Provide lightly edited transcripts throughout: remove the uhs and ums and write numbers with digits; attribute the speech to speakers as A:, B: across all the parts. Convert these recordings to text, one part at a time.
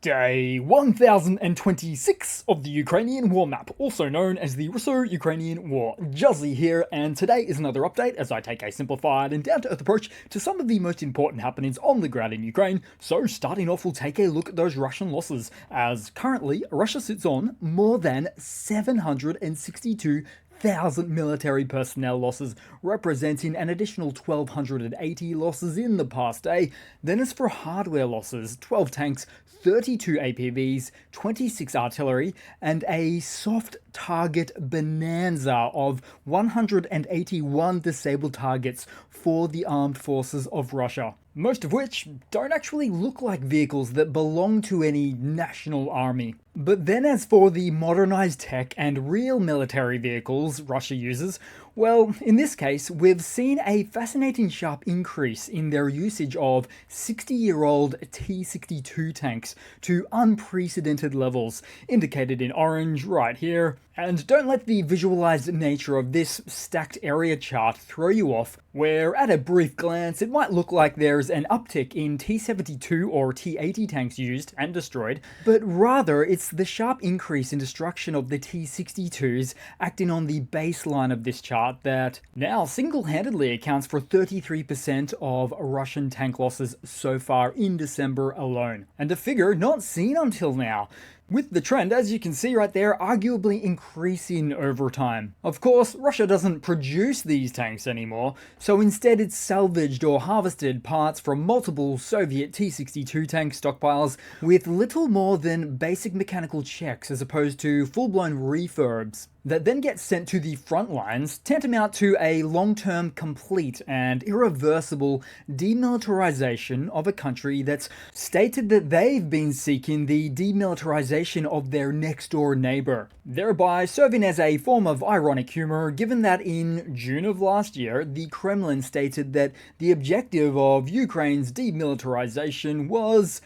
A: Day 1026 of the Ukrainian War Map, also known as the Russo-Ukrainian War. Juzzie here, and today is another update as I take a simplified and down-to-earth approach to some of the most important happenings on the ground in Ukraine. So starting off, we'll take a look at those Russian losses, as currently Russia sits on more than 762,000 military personnel losses, representing an additional 1,280 losses in the past day. Then as for hardware losses, 12 tanks, 32 APVs, 26 artillery, and a soft target bonanza of 181 disabled targets for the armed forces of Russia. Most of which don't actually look like vehicles that belong to any national army. But then as for the modernized tech and real military vehicles Russia uses, well, in this case, we've seen a fascinating sharp increase in their usage of 60-year-old T-62 tanks to unprecedented levels, indicated in orange right here. And don't let the visualized nature of this stacked area chart throw you off, where at a brief glance it might look like there's an uptick in T-72 or T-80 tanks used and destroyed, but rather it's the sharp increase in destruction of the T-62s acting on the baseline of this chart that now single-handedly accounts for 33% of Russian tank losses so far in December alone, and a figure not seen until now, with the trend, as you can see right there, arguably increasing over time. Of course, Russia doesn't produce these tanks anymore, so instead it's salvaged or harvested parts from multiple Soviet T-62 tank stockpiles with little more than basic mechanical checks as opposed to full-blown refurbs that then get sent to the front lines, tantamount to a long-term, complete and irreversible demilitarization of a country that's stated that they've been seeking the demilitarization of their next-door neighbor, thereby serving as a form of ironic humor given that in June of last year, the Kremlin stated that the objective of Ukraine's demilitarization was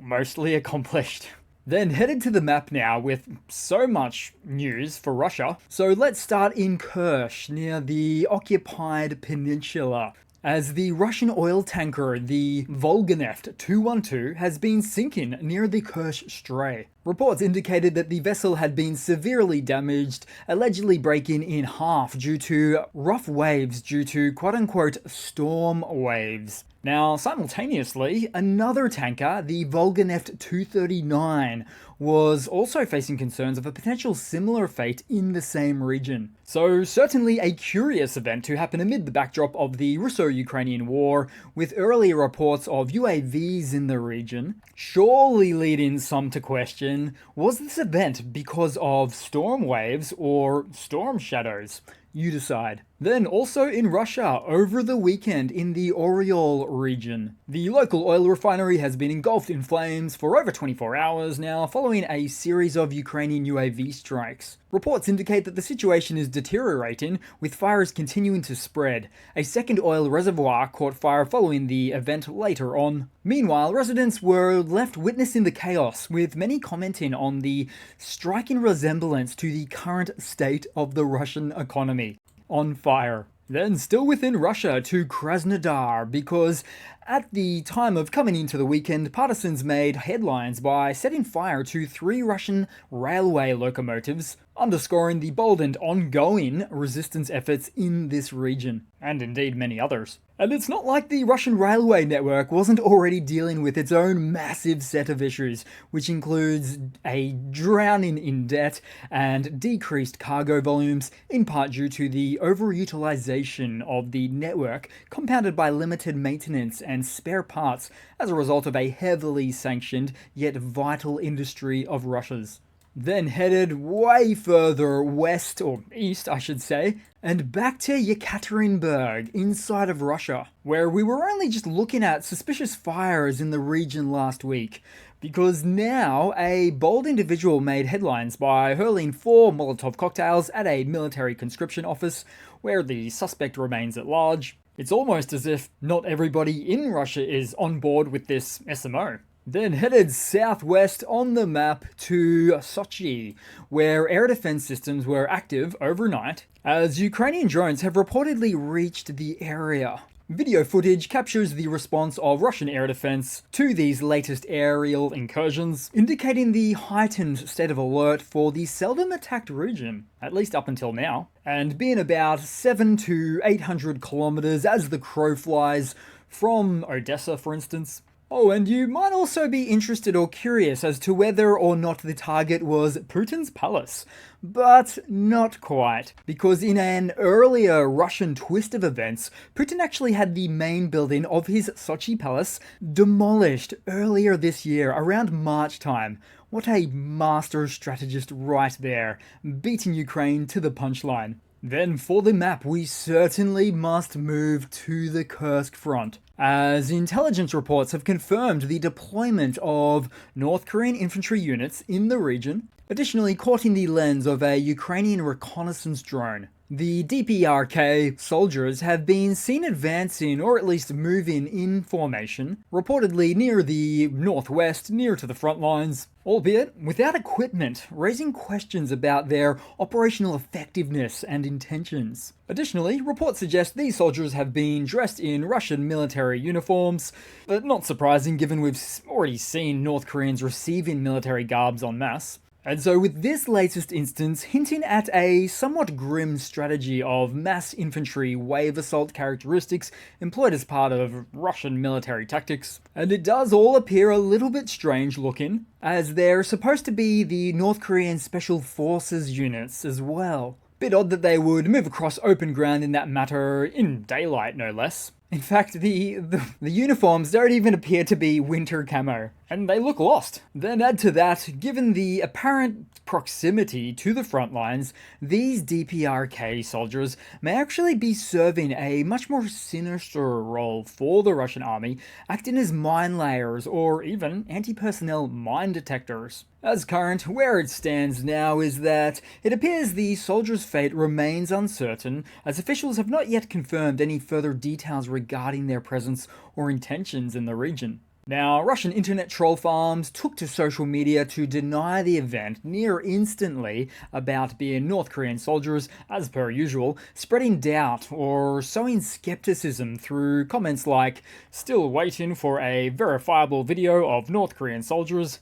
A: mostly accomplished. Then headed to the map now with so much news for Russia. So let's start in Kerch near the occupied peninsula, as the Russian oil tanker, the Volganeft 212, has been sinking near the Kerch Strait. Reports indicated that the vessel had been severely damaged, allegedly breaking in half due to rough waves due to quote-unquote storm waves. Now, simultaneously, another tanker, the Volganeft 239, was also facing concerns of a potential similar fate in the same region. So certainly a curious event to happen amid the backdrop of the Russo-Ukrainian War, with earlier reports of UAVs in the region, surely leading some to question, was this event because of storm waves or storm shadows? You decide. Then also in Russia, over the weekend in the Oryol region, the local oil refinery has been engulfed in flames for over 24 hours now, following a series of Ukrainian UAV strikes. Reports indicate that the situation is deteriorating, with fires continuing to spread. A second oil reservoir caught fire following the event later on. Meanwhile, residents were left witnessing the chaos, with many commenting on the striking resemblance to the current state of the Russian economy. On fire. Then still within Russia to Krasnodar, because at the time of coming into the weekend, partisans made headlines by setting fire to 3 Russian railway locomotives, underscoring the bold and ongoing resistance efforts in this region, and indeed many others. And it's not like the Russian railway network wasn't already dealing with its own massive set of issues, which includes a drowning in debt and decreased cargo volumes, in part due to the overutilization of the network, compounded by limited maintenance and spare parts as a result of a heavily sanctioned yet vital industry of Russia's. Then headed way further west, or east I should say, and back to Yekaterinburg, inside of Russia, where we were only just looking at suspicious fires in the region last week, because now a bold individual made headlines by hurling 4 Molotov cocktails at a military conscription office, where the suspect remains at large. It's almost as if not everybody in Russia is on board with this SMO. Then headed southwest on the map to Sochi, where air defense systems were active overnight, as Ukrainian drones have reportedly reached the area. Video footage captures the response of Russian air defense to these latest aerial incursions, indicating the heightened state of alert for the seldom attacked region, at least up until now, and being about 700 to 800 kilometers as the crow flies from Odessa, for instance. Oh, and you might also be interested or curious as to whether or not the target was Putin's palace. But not quite, because in an earlier Russian twist of events, Putin actually had the main building of his Sochi palace demolished earlier this year, around March time. What a master strategist right there, beating Ukraine to the punchline. Then for the map, we certainly must move to the Kursk front, as intelligence reports have confirmed the deployment of North Korean infantry units in the region, additionally caught in the lens of a Ukrainian reconnaissance drone. The DPRK soldiers have been seen advancing, or at least moving in formation, reportedly near the northwest, near to the front lines, albeit without equipment, raising questions about their operational effectiveness and intentions. Additionally, reports suggest these soldiers have been dressed in Russian military uniforms, but not surprising given we've already seen North Koreans receiving military garbs en masse. And so with this latest instance hinting at a somewhat grim strategy of mass infantry wave assault characteristics employed as part of Russian military tactics. And it does all appear a little bit strange looking, as they're supposed to be the North Korean Special Forces units as well. Bit odd that they would move across open ground in that matter, in daylight no less. In fact, the uniforms don't even appear to be winter camo, and they look lost. Then add to that, given the apparent proximity to the front lines, these DPRK soldiers may actually be serving a much more sinister role for the Russian army, acting as mine layers or even anti-personnel mine detectors. As current, where it stands now is that it appears the soldiers' fate remains uncertain, as officials have not yet confirmed any further details regarding their presence or intentions in the region. Now, Russian internet troll farms took to social media to deny the event near instantly about being North Korean soldiers, as per usual, spreading doubt or sowing skepticism through comments like, "Still waiting for a verifiable video of North Korean soldiers,"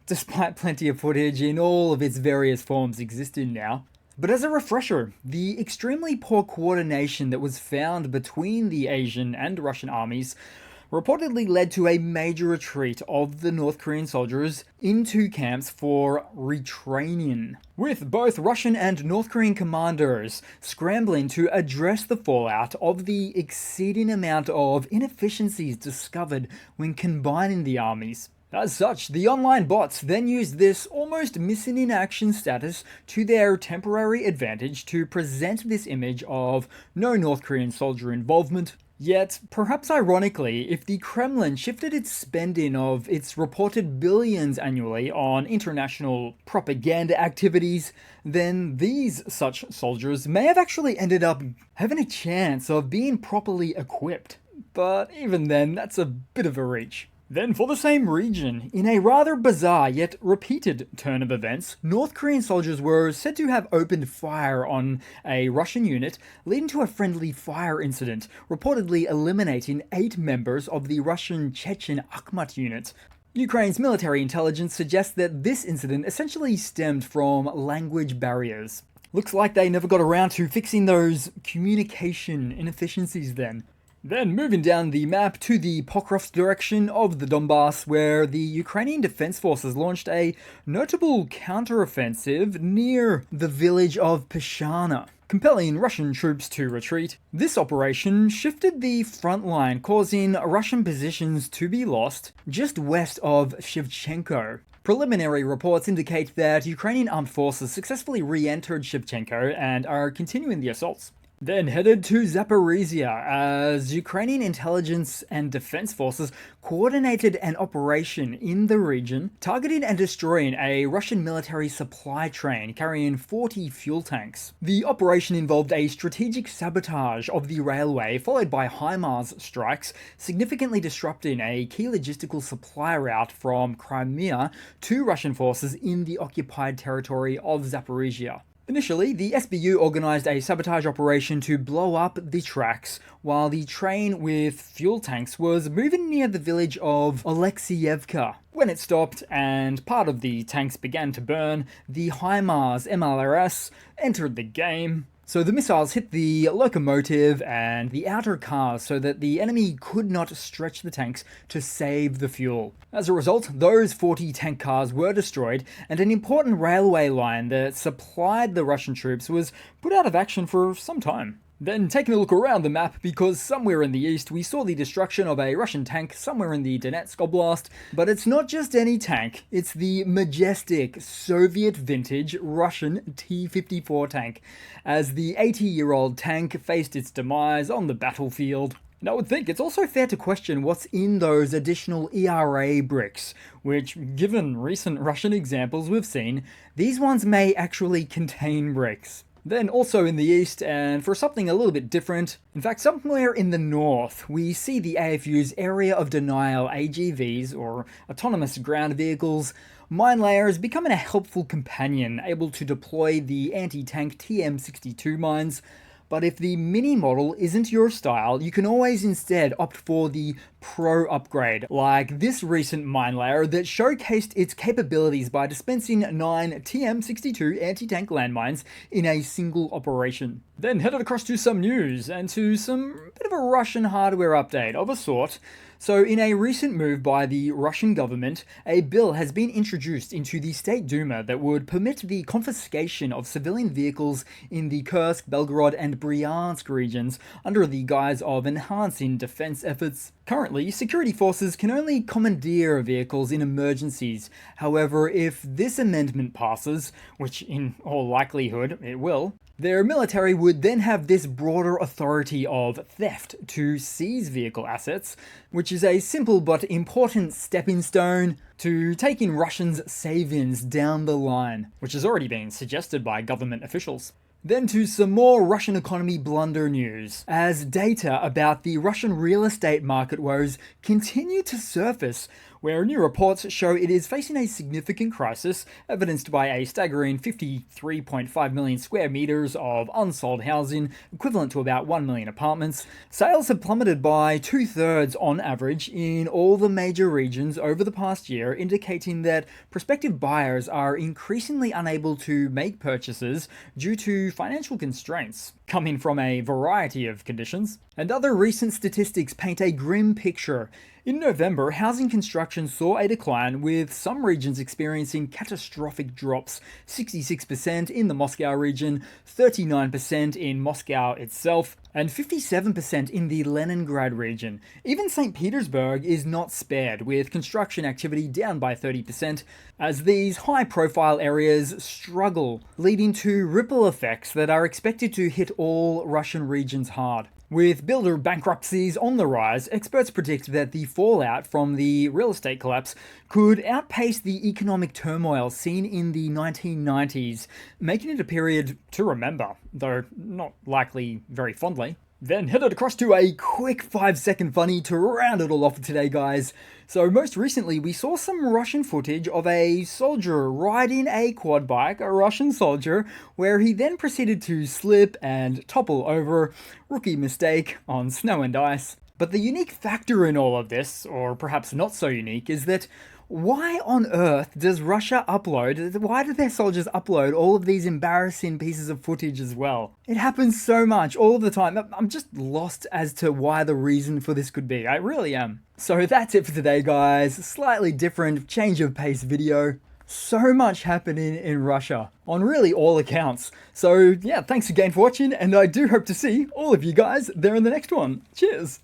A: despite plenty of footage in all of its various forms existing now. But as a refresher, the extremely poor coordination that was found between the Asian and Russian armies reportedly led to a major retreat of the North Korean soldiers into camps for retraining, with both Russian and North Korean commanders scrambling to address the fallout of the exceeding amount of inefficiencies discovered when combining the armies. As such, the online bots then used this almost missing in action status to their temporary advantage to present this image of no North Korean soldier involvement. Yet, perhaps ironically, if the Kremlin shifted its spending of its reported billions annually on international propaganda activities, then these such soldiers may have actually ended up having a chance of being properly equipped. But even then, that's a bit of a reach. Then for the same region, in a rather bizarre yet repeated turn of events, North Korean soldiers were said to have opened fire on a Russian unit, leading to a friendly fire incident, reportedly eliminating 8 members of the Russian Chechen Akhmat unit. Ukraine's military intelligence suggests that this incident essentially stemmed from language barriers. Looks like they never got around to fixing those communication inefficiencies then. Then moving down the map to the Pokrovsk direction of the Donbass, where the Ukrainian Defense Forces launched a notable counteroffensive near the village of Peshana, compelling Russian troops to retreat. This operation shifted the front line, causing Russian positions to be lost just west of Shevchenko. Preliminary reports indicate that Ukrainian armed forces successfully re-entered Shevchenko and are continuing the assaults. Then headed to Zaporizhia, as Ukrainian intelligence and defense forces coordinated an operation in the region, targeting and destroying a Russian military supply train carrying 40 fuel tanks. The operation involved a strategic sabotage of the railway, followed by HIMARS strikes, significantly disrupting a key logistical supply route from Crimea to Russian forces in the occupied territory of Zaporizhia. Initially, the SBU organised a sabotage operation to blow up the tracks while the train with fuel tanks was moving near the village of Oleksievka. When it stopped and part of the tanks began to burn, the HIMARS MLRS entered the game. So the missiles hit the locomotive and the outer cars so that the enemy could not stretch the tanks to save the fuel. As a result, those 40 tank cars were destroyed, and an important railway line that supplied the Russian troops was put out of action for some time. Then taking a look around the map, because somewhere in the east we saw the destruction of a Russian tank somewhere in the Donetsk Oblast, but it's not just any tank, it's the majestic Soviet vintage Russian T-54 tank, as the 80-year-old tank faced its demise on the battlefield. And I would think it's also fair to question what's in those additional ERA bricks, which, given recent Russian examples we've seen, these ones may actually contain bricks. Then also in the east, and for something a little bit different, in fact somewhere in the north, we see the AFU's Area of Denial AGVs, or Autonomous Ground Vehicles, mine layers becoming a helpful companion, able to deploy the anti-tank TM62 mines. But if the mini model isn't your style, you can always instead opt for the Pro upgrade, like this recent mine layer that showcased its capabilities by dispensing 9 TM62 anti-tank landmines in a single operation. Then headed across to some news, and to some bit of a Russian hardware update of a sort. So in a recent move by the Russian government, a bill has been introduced into the State Duma that would permit the confiscation of civilian vehicles in the Kursk, Belgorod and Bryansk regions under the guise of enhancing defense efforts. Currently, security forces can only commandeer vehicles in emergencies. However, if this amendment passes, which in all likelihood it will, their military would then have this broader authority of theft to seize vehicle assets, which is a simple but important stepping stone to taking Russians' savings down the line, which has already been suggested by government officials. Then to some more Russian economy blunder news, as data about the Russian real estate market woes continue to surface, where new reports show it is facing a significant crisis, evidenced by a staggering 53.5 million square meters of unsold housing, equivalent to about 1 million apartments. Sales have plummeted by 2/3 on average in all the major regions over the past year, indicating that prospective buyers are increasingly unable to make purchases due to financial constraints, coming from a variety of conditions. And other recent statistics paint a grim picture. In November, housing construction saw a decline, with some regions experiencing catastrophic drops: 66% in the Moscow region, 39% in Moscow itself, and 57% in the Leningrad region. Even St. Petersburg is not spared, with construction activity down by 30%, as these high-profile areas struggle, leading to ripple effects that are expected to hit all Russian regions hard. With builder bankruptcies on the rise, experts predict that the fallout from the real estate collapse could outpace the economic turmoil seen in the 1990s, making it a period to remember, though not likely very fondly. Then headed across to a quick 5-second funny to round it all off for today, guys. So most recently we saw some Russian footage of a soldier riding a quad bike, a Russian soldier, where he then proceeded to slip and topple over. Rookie mistake on snow and ice. But the unique factor in all of this, or perhaps not so unique, is that why on earth does Russia upload, why do their soldiers upload all of these embarrassing pieces of footage as well? It happens so much, all the time. I'm just lost as to why the reason for this could be. I really am. So that's it for today, guys. Slightly different, change of pace video. So much happening in Russia, on really all accounts. So yeah, thanks again for watching, and I do hope to see all of you guys there in the next one. Cheers!